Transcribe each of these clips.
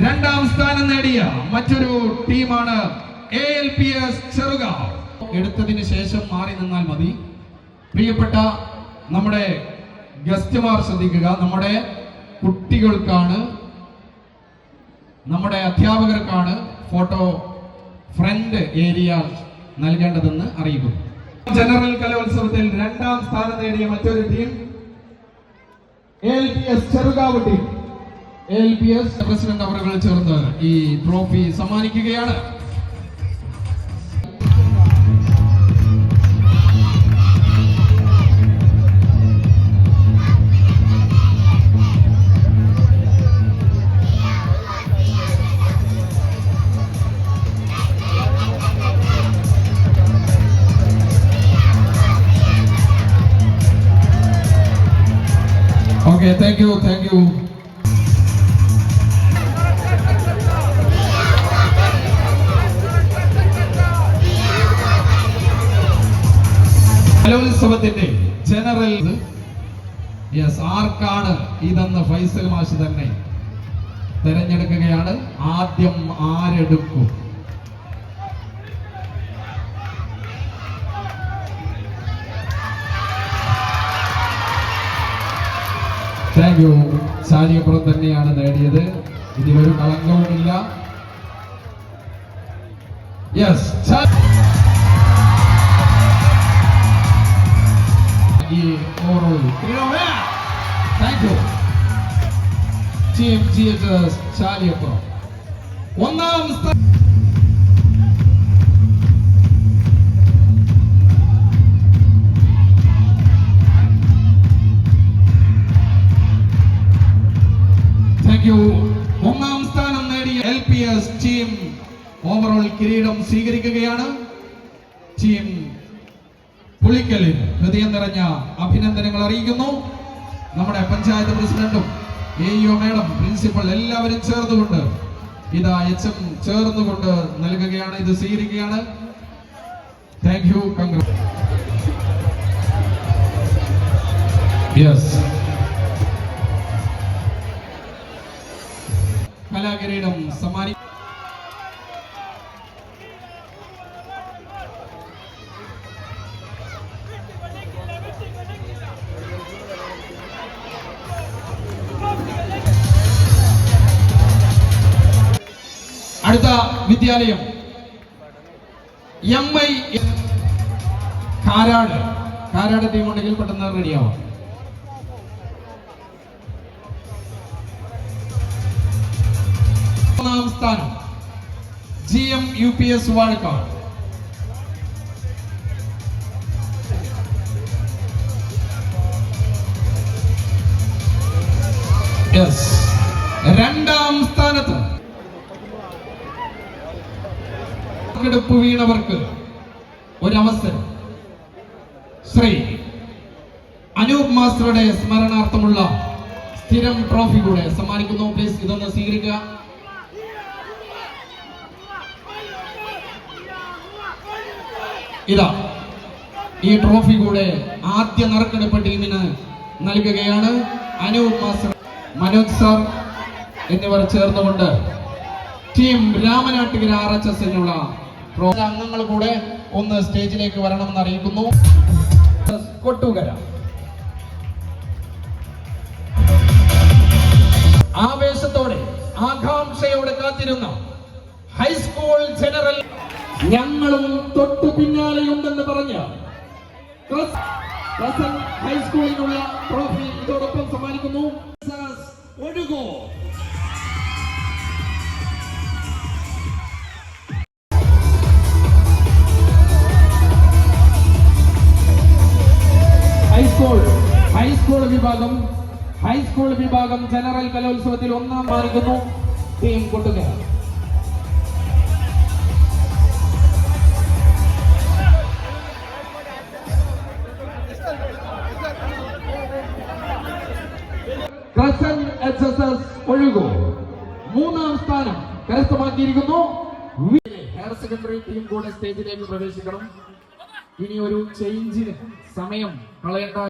രണ്ടാം സ്ഥാനം നേടിയ മറ്റൊരു ടീമാണ് ALPS ചെറുകാവ്. എടുത്തതിന് ശേഷം മാറി നിന്നാൽ മതി. പ്രിയപ്പെട്ട നമ്മുടെ ഗസ്റ്റുമാർ ശ്രദ്ധിക്കുക, നമ്മുടെ കുട്ടികൾക്കാണ്, നമ്മുടെ അധ്യാപകർക്കാണ് ഫോട്ടോ ഫ്രണ്ട് ഏരിയ നൽകേണ്ടതെന്ന് അറിയിക്കുന്നു. ജനറൽ കലോത്സവത്തിൽ രണ്ടാം സ്ഥാനം നേടിയ മറ്റൊരു team ALPS Cherukavu team. ALPS president അവറുകൾ ചേർന്ന് ഈ ട്രോഫി സമ്മാനിക്കുകയാണ്. Okay, thank you. കലോത്സവത്തിന്റെ ജനറൽ ആർക്കാണ് ഇതെന്ന് ഫൈസൽ മാഷ് തന്നെ തെരഞ്ഞെടുക്കുകയാണ്. ആദ്യം ആരെടുക്കും? Thank you. ചാലിയപ്പുറം തന്നെയാണ് നേടിയത്. ഇതിലൊരു കളങ്കവുമില്ല. Yes, thank you. Team GHS Chaliyapuram ഒന്നാം സ്ഥാനം. ഒന്നാം സ്ഥാനം നേടിയ LPS ടീം ഓവറോൾ കിരീടം സ്വീകരിക്കുകയാണ്. ടീം പുളിക്കലിന് ഹൃദയം നിറഞ്ഞ അഭിനന്ദനങ്ങൾ അറിയിക്കുന്നു. നമ്മുടെ പഞ്ചായത്ത് പ്രസിഡന്റും AEO മേഡം, പ്രിൻസിപ്പൽ എല്ലാവരും ചേർന്നുകൊണ്ട് ഇതാ HM ചേർന്നുകൊണ്ട് നൽകുകയാണ്, ഇത് സ്വീകരിക്കുകയാണ്. Thank you. യെസ്, കലാകിരീടം സമ്മാനി. അടുത്ത വിദ്യാലയം MI കാരാട് ടീം ഉണ്ടെങ്കിൽ പെട്ടെന്ന് റെഡിയാവാം. ഒന്നാം സ്ഥാനം GM UPS വാഴക്കാട്. രണ്ടാം സ്ഥാനത്ത് പങ്കെടുപ്പ് വീണവർക്ക് ഒരവസരം ശ്രീ അനൂപ് മാസ്റ്ററുടെ സ്മരണാർത്ഥമുള്ള സ്ഥിരം ട്രോഫി കൂടെ സമ്മാനിക്കുന്നു. പ്ലീസ് ഇതൊന്ന് സ്വീകരിക്കുക. ഇതാ ഈ ട്രോഫി കൂടെ ആദ്യ നറുക്കെടുപ്പ് ടീമിന് നൽകുകയാണ്. അനൂപ് മാസ്റ്റർ, മനോജ് സാർ എന്നിവർ ചേർന്നുകൊണ്ട് ടീം രാമനാട്ടുകര RHSനുള്ള അംഗങ്ങൾ കൂടെ ഒന്ന് സ്റ്റേജിലേക്ക് വരണമെന്ന് അറിയിക്കുന്നു. കൊട്ടുകര ആവേശത്തോടെ ആകാംക്ഷയോടെ കാത്തിരുന്ന ഹൈസ്കൂൾ ജനറൽ ഞങ്ങളും തൊട്ടു പിന്നാലെയുണ്ടെന്ന് പറഞ്ഞ ഹൈസ്കൂളിനുള്ള ട്രോഫി ഇതോടൊപ്പം സമ്മാനിക്കുന്നു. ഒഴുകോ ഹൈസ്കൂൾ വിഭാഗം ജനറൽ കലോത്സവത്തിൽ ഒന്നാം മാറിക്കുന്നു ടീം കൊട്ടുകര. HSS ഒഴുകോ മൂന്നാം സ്ഥാനം കരസ്ഥമാക്കിയിരിക്കുന്നു. ഹയർ സെക്കൻഡറി ടീം കൂടെ സ്റ്റേജിലേക്ക് പ്രവേശിക്കണം. ഇനി ഒരു ചേഞ്ചിന് സമയം കളയേണ്ട.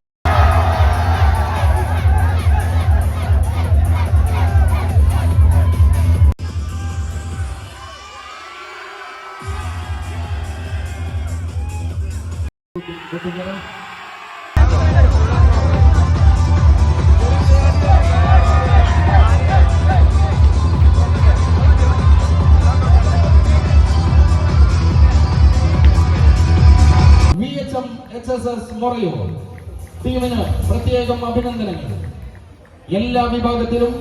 HSS മൊറയൂർ ടീമിന് പ്രത്യേകം അഭിനന്ദനങ്ങൾ. എല്ലാ വിഭാഗത്തിലും